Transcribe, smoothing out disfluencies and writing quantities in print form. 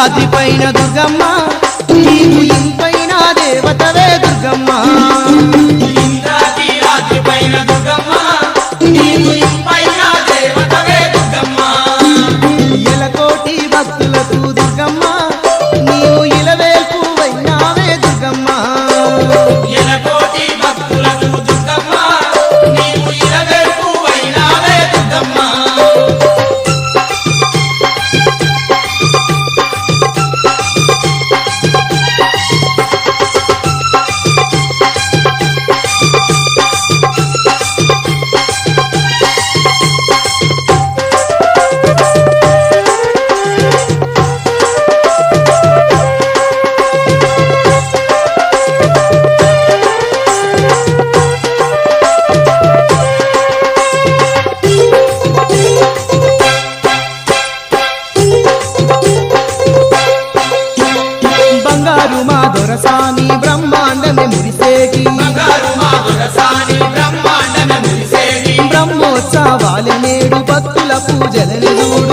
ఇంద్రాద్రి పైన దుర్గమ్మ నీవు ఇంపైన దేవతవే దుర్గమ్మ ఇంద్రాద్రి పైన దుర్గమ్మ నీవు ఇంపైన దేవతవే దుర్గమ్మ ఎలకోటి భక్తులకు దుర్గమ్మ నీవు ఇలవేల్పు వైనావే దుర్గమ్మ ఎలకోటి భక్తులకు దుర్గమ్మ నీవు ఇలవేల్పు వైనావే దుర్గమ్మ బంగారు మా దొరసాని బ్రహ్మాండమే మురిసేటి బంగారు మా దొరసాని బ్రహ్మాండమే మురిసేటి బ్రహ్మోత్సవాల నేడు భక్తుల పూజలని చూడు